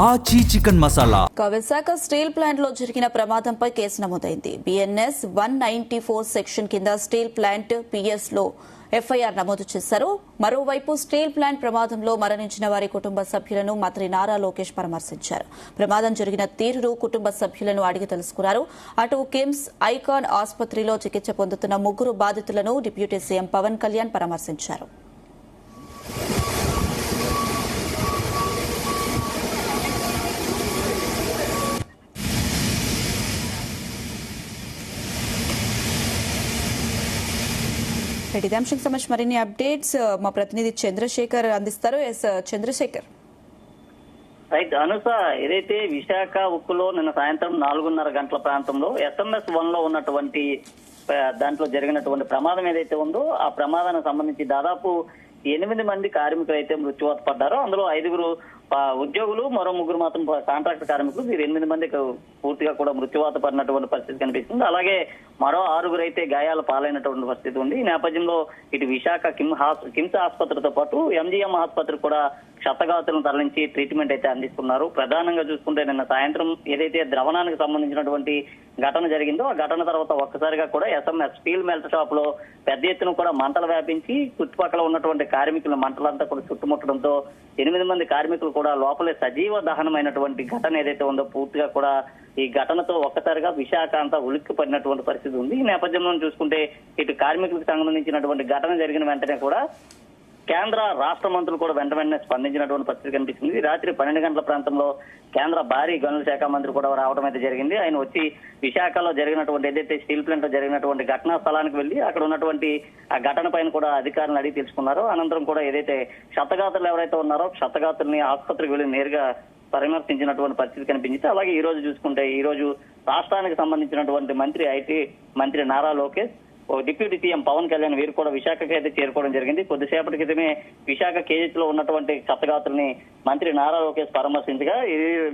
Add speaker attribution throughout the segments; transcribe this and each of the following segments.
Speaker 1: ఆచి chicken masala.
Speaker 2: Visakha steel plant లో జరిగిన ప్రమాదంపై కేసు నమోదైంది. బిఎన్ఎస్ 194 సెక్షన్ కింద స్టీల్ ప్లాంట్ పిఎస్ లో ఎఫ్ఐఆర్ నమోదు చేశారు. మరోవైపు స్టీల్ ప్లాంట్ ప్రమాదంలో మరణించిన వారి కుటుంబ సభ్యులను మంత్రి నారా లోకేష్ పరామర్శించారు. ప్రమాదం జరిగిన తీరును కుటుంబ సభ్యులను అడిగి తెలుసుకున్నారు. అటు కిమ్స్ ఐకాన్ ఆసుపత్రిలో చికిత్స పొందుతున్న 3 బాధితులను డిప్యూటీ సీఎం పవన్ కళ్యాణ్ పరామర్శించారు. ఇదే అంశం సంబంధించి మరిన్ని అప్డేట్స్ మా ప్రతినిధి చంద్రశేఖర్ అందిస్తారు. చంద్రశేఖర్.
Speaker 3: రైట్ అనుస, ఏదైతే విశాఖ ఉక్కులో నిన్న సాయంత్రం 4:30 గంటల ప్రాంతంలో SMS-1 లో ఉన్నటువంటి దాంట్లో జరిగినటువంటి ప్రమాదం ఏదైతే ఉందో ఆ ప్రమాదానికి సంబంధించి దాదాపు 8 మంది కార్మికులు అయితే మృత్యువాత పడ్డారో అందులో 5 ఉద్యోగులు, మరో 3 మాత్రం కాంట్రాక్ట్ కార్మికులు. వీరు 8 మంది పూర్తిగా కూడా మృత్యువాత పడినటువంటి పరిస్థితి కనిపిస్తుంది. అలాగే మరో 6 అయితే గాయాల పాలైనటువంటి పరిస్థితి ఉంది. ఈ నేపథ్యంలో ఇటు విశాఖ కిమ్స్ ఆసుపత్రితో పాటు MGM ఆసుపత్రికి కూడా క్షతగాతులను తరలించి ట్రీట్మెంట్ అయితే అందిస్తున్నారు. ప్రధానంగా చూసుకుంటే నిన్న సాయంత్రం ఏదైతే ద్రవణానికి సంబంధించినటువంటి ఘటన జరిగిందో ఆ ఘటన తర్వాత ఒక్కసారిగా కూడా SMS స్టీల్ మెల్ట్ షాప్ లో పెద్ద ఎత్తున కూడా మంటలు వ్యాపించి చుట్టుపక్కల ఉన్నటువంటి కార్మికుల మంటలంతా కూడా చుట్టుముట్టడంతో 8 మంది కార్మికులు కూడా లోపలే సజీవ దహనమైనటువంటి ఘటన ఏదైతే ఉందో పూర్తిగా కూడా ఈ ఘటనతో ఒక్కసారిగా విశాఖ అంతా ఉలిక్కి పడినటువంటి పరిస్థితి ఉంది. ఈ నేపథ్యంలో చూసుకుంటే ఇటు కార్మికులకు సంబంధించినటువంటి ఘటన జరిగిన వెంటనే కూడా కేంద్ర రాష్ట్ర మంత్రులు కూడా వెంటనే స్పందించినటువంటి పరిస్థితి కనిపిస్తుంది. రాత్రి 12 గంటల ప్రాంతంలో కేంద్ర భారీ గనుల శాఖ మంత్రి కూడా రావడం అయితే జరిగింది. ఆయన వచ్చి విశాఖలో జరిగినటువంటి ఏదైతే స్టీల్ ప్లాంట్ లో జరిగినటువంటి ఘటనా స్థలానికి వెళ్లి అక్కడ ఉన్నటువంటి ఆ ఘటన పైన కూడా అధికారులను అడిగి తెలుసుకున్నారు. అనంతరం కూడా ఏదైతే క్షతగాతులు ఎవరైతే ఉన్నారో క్షతగాతుల్ని ఆసుపత్రికి వెళ్లి నేరుగా పరామర్శించినటువంటి పరిస్థితి కనిపించింది. అలాగే ఈ రోజు చూసుకుంటే ఈ రోజు రాష్ట్రానికి సంబంధించినటువంటి ఐటీ మంత్రి నారా లోకేష్, డిప్యూటీ సీఎం పవన్ కళ్యాణ్ వీరు కూడా విశాఖకి అయితే చేరుకోవడం జరిగింది. కొద్దిసేపటి క్రితమే విశాఖ కేజెస్ లో ఉన్నటువంటి క్షతగాతుల్ని మంత్రి నారా లోకేష్ పరామర్శించగా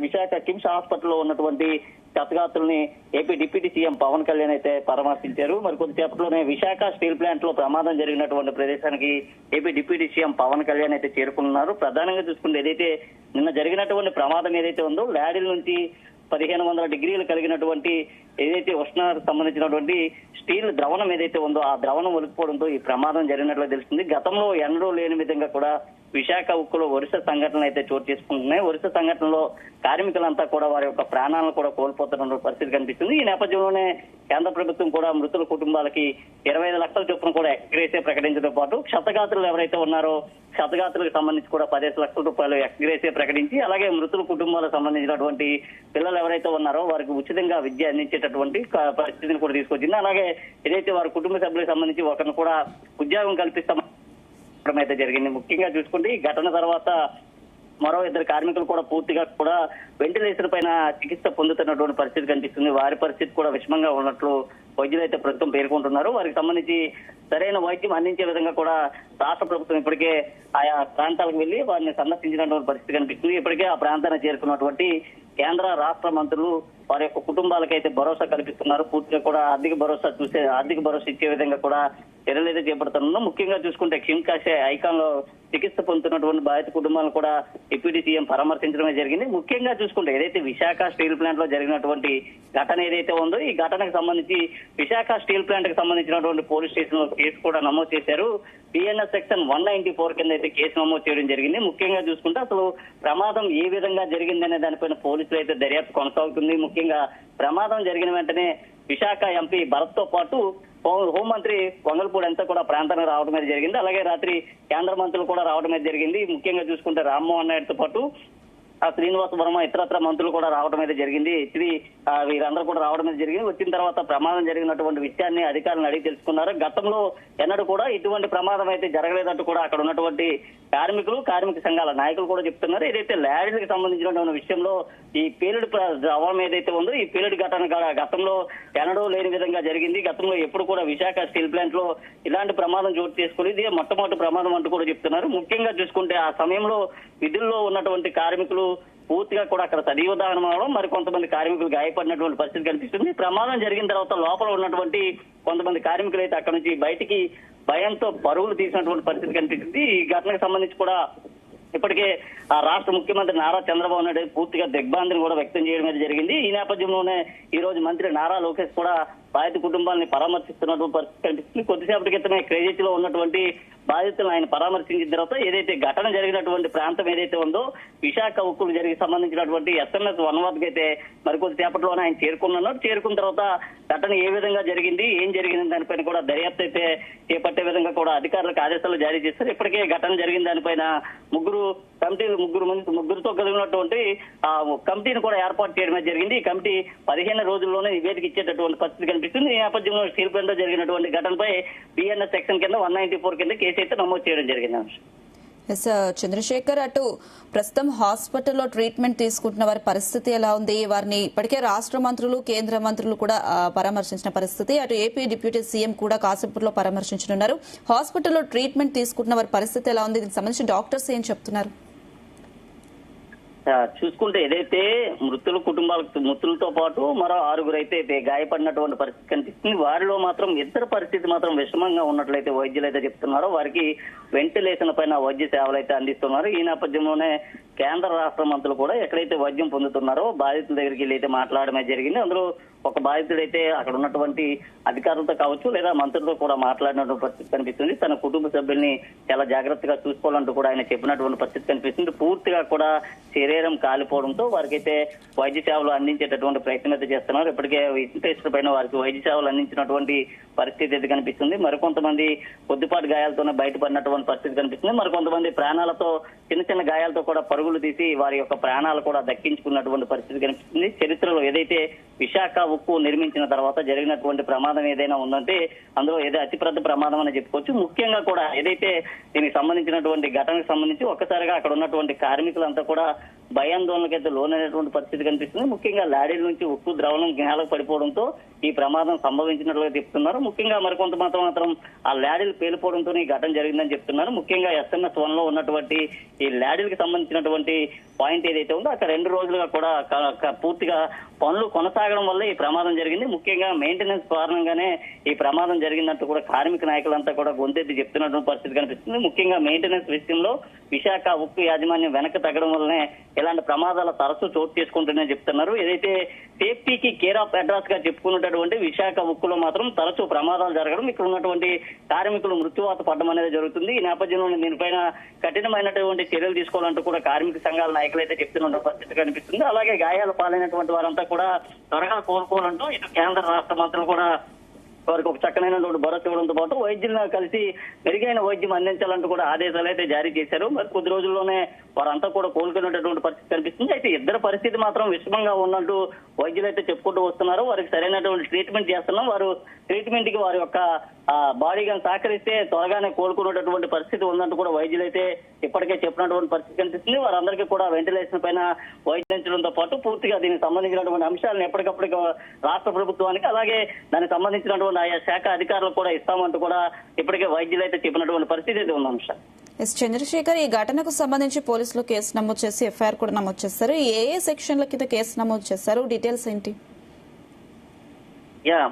Speaker 3: విశాఖ కిమ్స్ హాస్పిటల్లో ఉన్నటువంటి క్షతగాతుల్ని AP deputy CM Pawan Kalyan అయితే పరామర్శించారు. మరి కొద్దిసేపట్లోనే విశాఖ స్టీల్ ప్లాంట్ లో ప్రమాదం జరిగినటువంటి ప్రదేశానికి AP deputy CM Pawan Kalyan అయితే చేరుకున్నారు. ప్రధానంగా చూసుకుంటే ఏదైతే నిన్న జరిగినటువంటి ప్రమాదం ఏదైతే ఉందో ల్యాడిల్ నుంచి 1500 డిగ్రీలు కలిగినటువంటి ఏదైతే ఉష్ణానికి సంబంధించినటువంటి స్టీల్ ద్రవణం ఏదైతే ఉందో ఆ ద్రవణం ఒలికిపోవడంతో ఈ ప్రమాదం జరిగినట్లు తెలుస్తుంది. గతంలో ఎన్నడూ లేని విధంగా కూడా విశాఖ ఉక్కులో వరుస సంఘటనలు అయితే చోటు చేసుకుంటున్నాయి. వరుస సంఘటనలో కార్మికులంతా కూడా వారి యొక్క ప్రాణాలను కూడా కోల్పోతున్న పరిస్థితి కనిపిస్తుంది. ఈ నేపథ్యంలోనే కేంద్ర ప్రభుత్వం కూడా మృతుల కుటుంబాలకి 25 లక్షల చొప్పున కూడా ఎక్స్గ్రేసియా ప్రకటించడంతో పాటు క్షతగాత్రులు ఎవరైతే ఉన్నారో క్షతగాత్రులకు సంబంధించి కూడా 15 లక్షల రూపాయలు ఎక్స్గ్రేసియా ప్రకటించి అలాగే మృతుల కుటుంబాలకు సంబంధించినటువంటి పిల్లలు ఎవరైతే ఉన్నారో వారికి ఉచితంగా విద్య అందించేటటువంటి పరిస్థితిని కూడా తీసుకొచ్చింది. అలాగే ఏదైతే వారి కుటుంబ సభ్యులకు సంబంధించి ఒకరిని కూడా ఉద్యోగం కల్పిస్తామని అయితే జరిగింది. ముఖ్యంగా చూసుకుంటే ఈ ఘటన తర్వాత మరో 2 కార్మికులు కూడా పూర్తిగా కూడా వెంటిలేషన్ పైన చికిత్స పొందుతున్నటువంటి పరిస్థితి కనిపిస్తుంది. వారి పరిస్థితి కూడా విషమంగా ఉన్నట్లు వైద్యులు అయితే ప్రస్తుతం పేర్కొంటున్నారు. వారికి సంబంధించి సరైన వైద్యం అందించే విధంగా కూడా రాష్ట్ర ప్రభుత్వం ఇప్పటికే ఆయా ప్రాంతాలకు వెళ్లి వారిని సందర్శించినటువంటి పరిస్థితి కనిపిస్తుంది. ఇప్పటికే ఆ ప్రాంతానికి చేరుకున్నటువంటి కేంద్ర రాష్ట్ర మంత్రులు వారి యొక్క కుటుంబాలకైతే భరోసా కల్పిస్తున్నారు. పూర్తిగా కూడా ఆర్థిక భరోసా ఇచ్చే విధంగా కూడా చర్యలు అయితే చేపడుతున్నారు. ముఖ్యంగా చూసుకుంటే కిమ్స్ ఐకాన్ లో చికిత్స పొందుతున్నటువంటి బాధిత కుటుంబాలను కూడా డిప్యూటీ సీఎం పరామర్శించడమే జరిగింది. ముఖ్యంగా చూసుకుంటే ఏదైతే విశాఖ స్టీల్ ప్లాంట్ లో జరిగినటువంటి ఘటన ఏదైతే ఉందో ఈ ఘటనకు సంబంధించి విశాఖ స్టీల్ ప్లాంట్ కి సంబంధించినటువంటి పోలీస్ స్టేషన్ లో కేసు కూడా నమోదు చేశారు. బిఎన్ఎస్ సెక్షన్ 194 కింద అయితే కేసు నమోదు చేయడం జరిగింది. ముఖ్యంగా చూసుకుంటే అసలు ప్రమాదం ఏ విధంగా జరిగిందనే దానిపైన పోలీసులు అయితే దర్యాప్తు కొనసాగుతుంది. ముఖ్యంగా ప్రమాదం జరిగిన వెంటనే విశాఖ ఎంపీ భరత్ తో పాటు హోంమంత్రి వంగల్పూడి అంతా కూడా ప్రాంతానికి రావడం అయితే జరిగింది. అలాగే రాత్రి కేంద్ర మంత్రులు కూడా రావడం అయితే జరిగింది. ముఖ్యంగా చూసుకుంటే రామ్మోహన్ నాయుడుతో పాటు శ్రీనివాస వర్మ ఇతరత్ర మంత్రులు కూడా రావడం అయితే జరిగింది. వీరందరూ కూడా రావడం అయితే జరిగింది. వచ్చిన తర్వాత ప్రమాదం జరిగినటువంటి విషయాన్ని అధికారులను అడిగి తెలుసుకున్నారు. గతంలో ఎన్నడూ కూడా ఇటువంటి ప్రమాదం అయితే జరగలేదంటూ కూడా అక్కడ ఉన్నటువంటి కార్మిక సంఘాల నాయకులు కూడా చెప్తున్నారు. ఏదైతే ల్యాడీలకు సంబంధించినటువంటి విషయంలో ఈ పేలుడు ద్రవం ఏదైతే ఉందో ఈ పేలుడు ఘటన గతంలో ఎన్నడూ లేని విధంగా జరిగింది. గతంలో ఎప్పుడు కూడా విశాఖ స్టీల్ ప్లాంట్ లో ఇలాంటి ప్రమాదం చోటు చేసుకుని ఇదే మొట్టమొదటి ప్రమాదం అంటూ కూడా చెప్తున్నారు. ముఖ్యంగా చూసుకుంటే ఆ సమయంలో విధుల్లో ఉన్నటువంటి కార్మికులు పూర్తిగా కూడా అక్కడ సజీవ దహనం అవడం, మరి కొంతమంది కార్మికులు గాయపడినటువంటి పరిస్థితి కనిపిస్తుంది. ప్రమాదం జరిగిన తర్వాత లోపల ఉన్నటువంటి కొంతమంది కార్మికులు అయితే అక్కడ నుంచి బయటికి భయంతో పరుగులు తీసినటువంటి పరిస్థితి కనిపిస్తుంది. ఈ ఘటనకు సంబంధించి కూడా ఇప్పటికే ఆ రాష్ట్ర ముఖ్యమంత్రి నారా చంద్రబాబు నాయుడు పూర్తిగా దిగ్భ్రాంతిని కూడా వ్యక్తం చేయడం అనేది జరిగింది. ఈ నేపథ్యంలోనే ఈ రోజు మంత్రి నారా లోకేష్ కూడా బాధిత కుటుంబాలని పరామర్శిస్తున్నటువంటి పరిస్థితి కనిపిస్తుంది. కొద్దిసేపటి క్రితమే క్రేజీలో ఉన్నటువంటి బాధితులను ఆయన పరామర్శించిన తర్వాత ఏదైతే ఘటన జరిగినటువంటి ప్రాంతం ఏదైతే ఉందో విశాఖ ఉక్కులు జరిగి సంబంధించినటువంటి SMS 1 వద్దకు అయితే మరికొద్ది సేపట్లోనే ఆయన చేరుకున్నారు. చేరుకున్న తర్వాత ఘటన ఏ విధంగా జరిగింది, ఏం జరిగింది దానిపైన కూడా దర్యాప్తు అయితే చేపట్టే విధంగా కూడా అధికారులకు ఆదేశాలు జారీ చేస్తారు. ఇప్పటికే ఘటన జరిగిన దానిపైన ముగ్గురుతో కలిగినటువంటి ఆ కమిటీని కూడా ఏర్పాటు చేయడం జరిగింది. ఈ కమిటీ 15 రోజుల్లోనే నివేదిక ఇచ్చేటటువంటి పరిస్థితి కనిపిస్తుంది. ఈ నేపథ్యంలో స్టీల్ ప్లాంట్ లో జరిగినటువంటి ఘటనపై BNS సెక్షన్ కింద 194 కింద కేసు అయితే నమోదు చేయడం జరిగింది.
Speaker 2: ఎస్ చంద్రశేఖర్, అటు ప్రస్తుతం హాస్పిటల్లో ట్రీట్మెంట్ తీసుకుంటున్న వారి పరిస్థితి ఎలా ఉంది? వారిని ఇప్పటికే రాష్ట్ర మంత్రులు, కేంద్ర మంత్రులు కూడా పరామర్శించిన పరిస్థితి, అటు ఏపీ డిప్యూటీ సీఎం కూడా కాసేపట్లో పరామర్శించనున్నారు. హాస్పిటల్లో ట్రీట్మెంట్ తీసుకుంటున్న వారి పరిస్థితి ఎలా ఉంది? దీనికి సంబంధించి డాక్టర్స్ ఏం చెప్తున్నారు?
Speaker 3: చూసుకుంటే ఏదైతే మృతులతో పాటు మరో 6 అయితే గాయపడినటువంటి పరిస్థితి కనిపిస్తుంది. వారిలో మాత్రం ఇద్దరు పరిస్థితి మాత్రం విషమంగా ఉన్నట్లయితే వైద్యులు అయితే చెప్తున్నారో వారికి వెంటిలేషన్ పైన వైద్య సేవలు అయితే అందిస్తున్నారు. ఈ నేపథ్యంలోనే కేంద్ర రాష్ట్ర మంత్రులు కూడా ఎక్కడైతే వైద్యం పొందుతున్నారో బాధితుల దగ్గరికి వెళ్ళి అయితే మాట్లాడమే జరిగింది. అందులో ఒక బాధితుడైతే అక్కడ ఉన్నటువంటి అధికారులతో కావచ్చు లేదా మంత్రులతో కూడా మాట్లాడినటువంటి పరిస్థితి కనిపిస్తుంది. తన కుటుంబ సభ్యుల్ని చాలా జాగ్రత్తగా చూసుకోవాలంటూ కూడా ఆయన చెప్పినటువంటి పరిస్థితి కనిపిస్తుంది. పూర్తిగా కూడా శరీరం కాలిపోవడంతో వారికైతే వైద్య సేవలు అందించేటటువంటి ప్రయత్నం అయితే చేస్తున్నారు. ఇప్పటికే వెంటిలేషన్ పైన వారికి వైద్య సేవలు అందించినటువంటి పరిస్థితి అయితే కనిపిస్తుంది. మరికొంతమంది కొద్దిపాటి గాయాలతోనే బయటపడినటువంటి పరిస్థితి కనిపిస్తుంది. మరికొంతమంది ప్రాణాలతో చిన్న గాయాలతో కూడా పరుగులు తీసి వారి యొక్క ప్రాణాలు కూడా దక్కించుకున్నటువంటి పరిస్థితి కనిపిస్తుంది. చరిత్రలో ఏదైతే విశాఖ ఉక్కు నిర్మించిన తర్వాత జరిగినటువంటి ప్రమాదం ఏదైనా ఉందంటే అందులో ఏదో అతిపెద్ద ప్రమాదం అని చెప్పుకోవచ్చు. ముఖ్యంగా కూడా ఏదైతే దీనికి సంబంధించినటువంటి ఘటనకు సంబంధించి ఒక్కసారిగా అక్కడ ఉన్నటువంటి కార్మికులంతా కూడా భయాందోళనకైతే లోనైనటువంటి పరిస్థితి కనిపిస్తుంది. ముఖ్యంగా లాడీల నుంచి ఉక్కు ద్రవణం నేలకు పడిపోవడంతో ఈ ప్రమాదం సంభవించినట్లుగా చెప్తున్నారు. ముఖ్యంగా మరికొంత మాత్రం ఆ ల్యాడీలు పేలిపోవడంతో ఈ ఘటన జరిగిందని చెప్తున్నారు. ముఖ్యంగా SMS 1 లో ఉన్నటువంటి ఈ ల్యాడీలకు సంబంధించినటువంటి పాయింట్ ఏదైతే ఉందో అక్కడ 2 రోజులుగా కూడా పూర్తిగా పనులు కొనసాగడం వల్ల ఈ ప్రమాదం జరిగింది. ముఖ్యంగా మెయింటెనెన్స్ కారణంగానే ఈ ప్రమాదం జరిగిందంటూ కూడా కార్మిక నాయకులంతా కూడా గొంతెత్తి చెప్తున్నటువంటి పరిస్థితి కనిపిస్తుంది. ముఖ్యంగా మెయింటెనెన్స్ విషయంలో విశాఖ ఉక్కు యాజమాన్యం వెనక్కి తగ్గడం వల్లనే ఇలాంటి ప్రమాదాలు తరచూ చోటు చేసుకుంటున్నాయని చెప్తున్నారు. ఏదైతే సేఫ్టీకి కేర్ ఆఫ్ అడ్రస్ గా చెప్పుకున్నటువంటి విశాఖ ఉక్కులో మాత్రం తరచూ ప్రమాదాలు జరగడం, ఇక్కడ ఉన్నటువంటి కార్మికులు మృత్యువాత పడడం అనేది జరుగుతుంది. ఈ నేపథ్యంలో దీనిపైన కఠినమైనటువంటి చర్యలు తీసుకోవాలంటూ కూడా కార్మిక సంఘాల నాయకులు అయితే చెప్తున్న పరిస్థితి కనిపిస్తుంది. అలాగే గాయాలు పాలైనటువంటి వారంతా కూడా త్వరగా కోలుకోవాలంటూ ఇటు కేంద్ర రాష్ట్ర మంత్రులు కూడా వారికి ఒక చక్కనైనటువంటి భరోసా ఇవ్వడంతో పాటు వైద్యులను కలిసి మెరుగైన వైద్యం అందించాలంటూ కూడా ఆదేశాలు అయితే జారీ చేశారు. మరి కొద్ది రోజుల్లోనే వారంతా కూడా కోలుకునేటటువంటి పరిస్థితి కనిపిస్తుంది. అయితే ఇద్దరు పరిస్థితి మాత్రం విషమంగా ఉన్నట్టు వైద్యులు అయితే చెప్పుకుంటూ వస్తున్నారు. వారికి సరైనటువంటి ట్రీట్మెంట్ చేస్తున్నాం, వారు ట్రీట్మెంట్ కి వారి యొక్క బాడీ కానీ సహకరిస్తే త్వరగానే కోలుకునేటటువంటి పరిస్థితి ఉందంటూ కూడా వైద్యులు అయితే ఇప్పటికే చెప్పినటువంటి పరిస్థితి కనిపిస్తుంది. వారందరికీ కూడా వెంటిలేషన్ పైన వైద్యించడంతో పాటు పూర్తిగా దీనికి సంబంధించినటువంటి అంశాలను ఎప్పటికప్పుడు రాష్ట్ర ప్రభుత్వానికి అలాగే దానికి సంబంధించినటువంటి ఆయా శాఖ అధికారులకు కూడా ఇస్తామంటూ కూడా ఇప్పటికే వైద్యులు అయితే చెప్పినటువంటి పరిస్థితి అయితే ఉన్న అంశం.
Speaker 2: ఎస్ చంద్రశేఖర్, ఈ ఘటనకు సంబంధించి పోలీసులు కేసు నమోదు చేసి FIR కూడా నమోదు చేస్తారు. ఏ సెక్షన్ల కింద కేసు నమోదు చేస్తారు? డీటెయిల్స్ ఏంటి?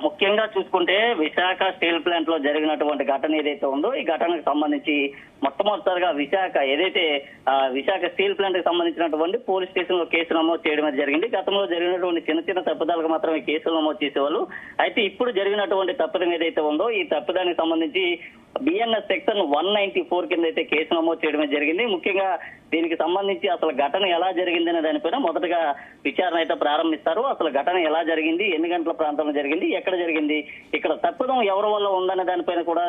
Speaker 3: ముఖ్యంగా చూసుకుంటే విశాఖ స్టీల్ ప్లాంట్ లో జరిగినటువంటి ఘటన ఏదైతే ఉందో ఈ ఘటనకు సంబంధించి మొట్టమొదటిసారిగా విశాఖ స్టీల్ ప్లాంట్ కి సంబంధించినటువంటి పోలీస్ స్టేషన్ లో కేసు నమోదు చేయడం జరిగింది. గతంలో జరిగినటువంటి చిన్న తప్పిదాలకు మాత్రమే కేసులు నమోదు చేసేవాళ్ళు. అయితే ఇప్పుడు జరిగినటువంటి తప్పిదం ఏదైతే ఉందో ఈ తప్పిదానికి సంబంధించి BNS సెక్షన్ 194 కింద అయితే కేసు నమోదు చేయడం జరిగింది. ముఖ్యంగా దీనికి సంబంధించి అసలు ఘటన ఎలా జరిగిందనే దానిపైన మొదటగా విచారణ అయితే ప్రారంభిస్తారు. అసలు ఘటన ఎలా జరిగింది, ఎన్ని గంటల ప్రాంతంలో జరిగింది, ఎక్కడ జరిగింది, ఇక్కడ తప్పిదం ఎవరి వల్ల ఉందనే దానిపైన కూడా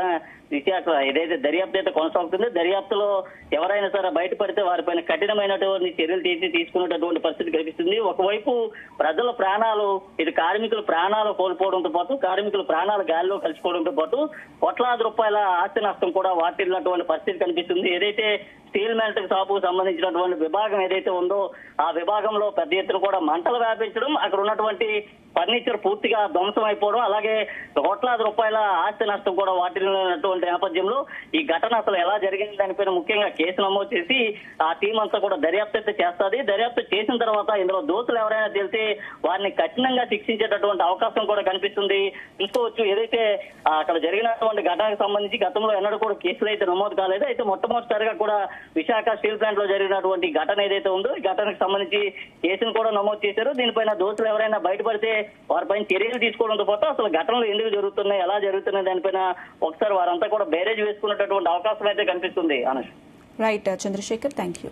Speaker 3: విశాఖ ఏదైతే దర్యాప్తు అయితే కొనసాగుతుంది. దర్యాప్తులో ఎవరైనా సరే బయటపడితే వారిపైన కఠినమైనటువంటి చర్యలు తీసుకునేటటువంటి పరిస్థితి కనిపిస్తుంది. ఒకవైపు ప్రజల ప్రాణాలు, ఇది కార్మికుల ప్రాణాలు కోల్పోవడంతో పాటు కార్మికుల ప్రాణాలు గాలిలో కలిసిపోవడంతో పాటు కోట్లాది రూపాయల ఆస్తి నష్టం కూడా వాటిల్లినటువంటి పరిస్థితి కనిపిస్తుంది. ఏదైతే స్టీల్ మెల్ట్ షాప్ కు సంబంధించినటువంటి విభాగం ఏదైతే ఉందో ఆ విభాగంలో పెద్ద ఎత్తున కూడా మంటలు వ్యాపించడం, అక్కడ ఉన్నటువంటి ఫర్నిచర్ పూర్తిగా ధ్వంసం అయిపోవడం, అలాగే కోట్లాది రూపాయల ఆస్తి నష్టం కూడా వాటిల్లినటువంటి నేపథ్యంలో ఈ ఘటన అసలు ఎలా జరిగింది దానిపైన ముఖ్యంగా కేసు నమోదు చేసి ఆ టీం అంతా కూడా దర్యాప్తు అయితే చేస్తుంది. దర్యాప్తు చేసిన తర్వాత ఇందులో దోషులు ఎవరైనా తెలిస్తే వారిని కఠినంగా శిక్షించేటటువంటి అవకాశం కూడా కనిపిస్తుంది. చూసుకోవచ్చు, ఏదైతే అక్కడ జరిగినటువంటి ఘటనకు సంబంధించి గతంలో ఎన్నడూ కూడా కేసులు అయితే నమోదు కాలేదు. అయితే మొట్టమొదటిసారిగా కూడా విశాఖ స్టీల్ ప్లాంట్ లో జరిగినటువంటి ఘటన ఏదైతే ఉందో ఈ ఘటనకు సంబంధించి కేసును కూడా నమోదు చేశారు. దీనిపైన దోషులు ఎవరైనా బయటపడితే వారిపైన చర్యలు తీసుకోవడంతో పాటు అసలు ఘటనలు ఎందుకు జరుగుతున్నాయి, ఎలా జరుగుతున్నాయి దానిపైన ఒకసారి వారంతా కూడా బేరేజ్ వేసుకున్నటువంటి అవకాశం అయితే కనిపిస్తుంది. Anush.
Speaker 2: Right Chandrashekar, thank you.